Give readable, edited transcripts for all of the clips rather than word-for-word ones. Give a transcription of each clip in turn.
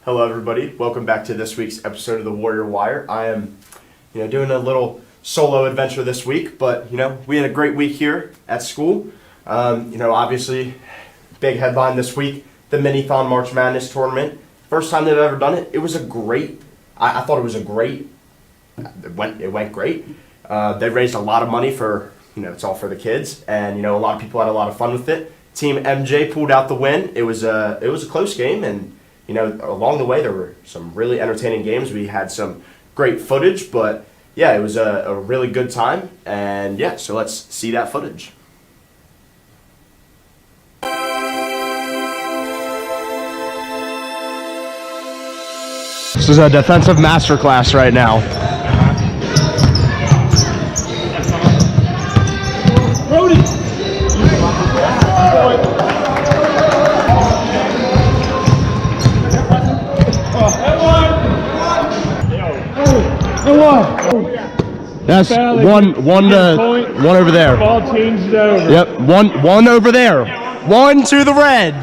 Hello everybody, welcome back to this week's episode of the W.I.RE. I am, doing a little solo adventure this week, but, we had a great week here at school. Obviously, big headline this week, the Minithon March Madness tournament. First time they've ever done it. It was a great, I thought it was a great, it went great. They raised a lot of money for, it's all for the kids, and, a lot of people had a lot of fun with it. Team MJ pulled out the win. It was a close game, and along the way, there were some really entertaining games. We had some great footage, but yeah, it was a really good time. And yeah, so let's see that footage. This is a defensive masterclass right now. That's one over there. Ball changed over. Yep, one over there. One to the red.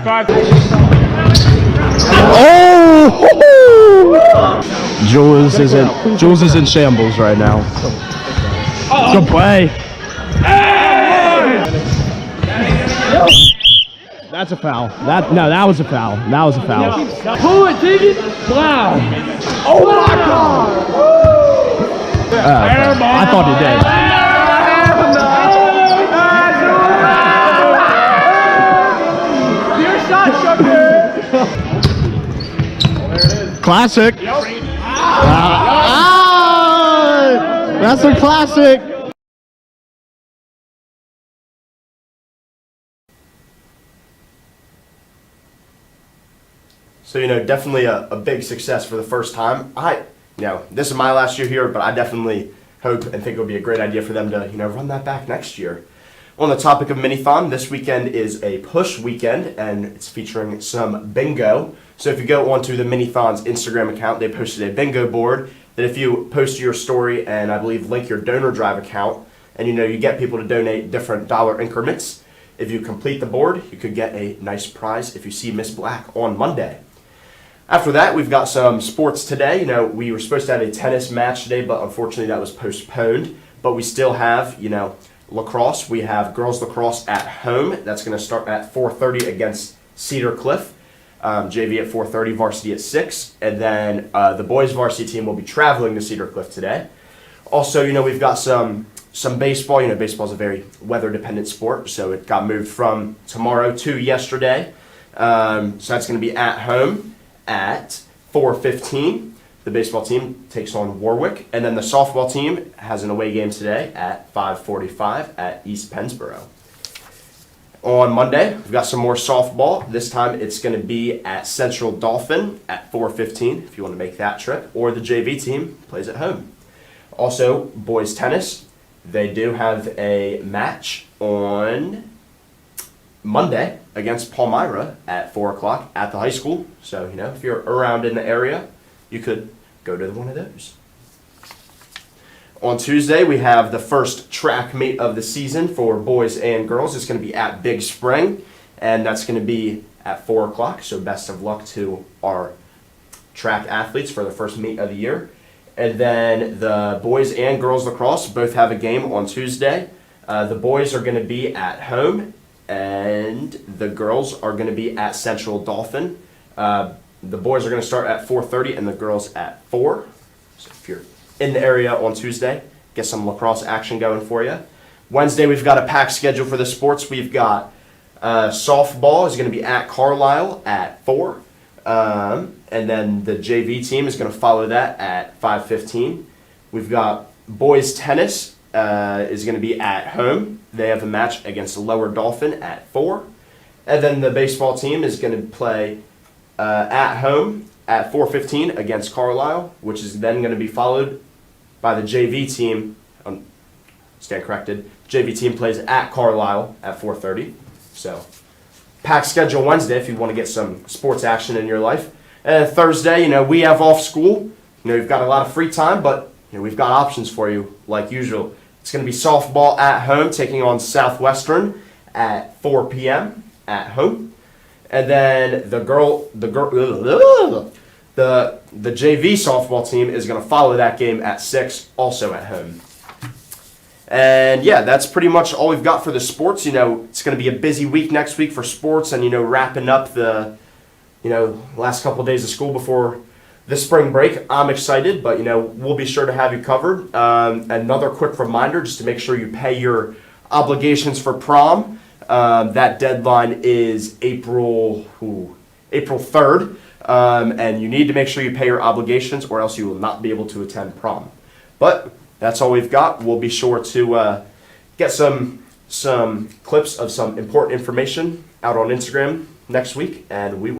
Oh! Jules is in shambles right now. Good play. That's a foul. That was a foul. That was a foul. Pull it, dig it. Wow. Oh my God! I thought Your shot, Chucker. Classic. That's a classic. So, definitely a big success for the first time. This is my last year here, but I definitely hope and think it would be a great idea for them to, run that back next year. On the topic of Minithon, this weekend is a push weekend, and it's featuring some bingo. So if you go onto the Minithon's Instagram account, they posted a bingo board that if you post your story and I believe link your donor drive account, and you get people to donate different dollar increments, if you complete the board, you could get a nice prize if you see Miss Black on Monday. After that, we've got some sports today. We were supposed to have a tennis match today, but unfortunately that was postponed. But we still have, lacrosse. We have girls lacrosse at home. That's going to start at 4:30 against Cedar Cliff. JV at 4:30, varsity at 6. And then the boys varsity team will be traveling to Cedar Cliff today. Also, we've got some baseball. Baseball is a very weather-dependent sport, so it got moved from tomorrow to yesterday. So that's going to be at home at 4:15. The baseball team takes on Warwick, and then the softball team has an away game today at 5:45 at East Pennsboro. On Monday, we've got some more softball. This time it's going to be at Central Dolphin at 4:15 if you want to make that trip, or the JV team plays at home. Also, boys tennis, they do have a match on Monday against Palmyra at 4 o'clock at the high school. So, if you're around in the area, you could go to one of those. On Tuesday, we have the first track meet of the season for boys and girls. It's going to be at Big Spring, and that's going to be at 4 o'clock. So best of luck to our track athletes for the first meet of the year. And then the boys and girls lacrosse both have a game on Tuesday. The boys are going to be at home, and the girls are going to be at Central Dolphin. The boys are going to start at 4:30 and the girls at 4. So if you're in the area on Tuesday, get some lacrosse action going for you. Wednesday, we've got a packed schedule for the sports. We've got softball is going to be at Carlisle at 4. And then the JV team is going to follow that at 5:15. We've got boys tennis is going to be at home. They have a match against the Lower Dolphin at 4. And then the baseball team is going to play at home at 4:15 against Carlisle, which is then going to be followed by the JV team. Stand corrected. JV team plays at Carlisle at 4:30. So, packed schedule Wednesday if you want to get some sports action in your life. Thursday, we have off school. We've got a lot of free time, but we've got options for you like usual. It's going to be softball at home, taking on Southwestern at 4 p.m. at home. And then the JV softball team is going to follow that game at 6, also at home. And yeah, that's pretty much all we've got for the sports. It's going to be a busy week next week for sports, and wrapping up the last couple of days of school before the spring break. I'm excited, but we'll be sure to have you covered. Another quick reminder, just to make sure you pay your obligations for prom. That deadline is April 3rd, and you need to make sure you pay your obligations, or else you will not be able to attend prom. But that's all we've got. We'll be sure to get some clips of some important information out on Instagram next week, and we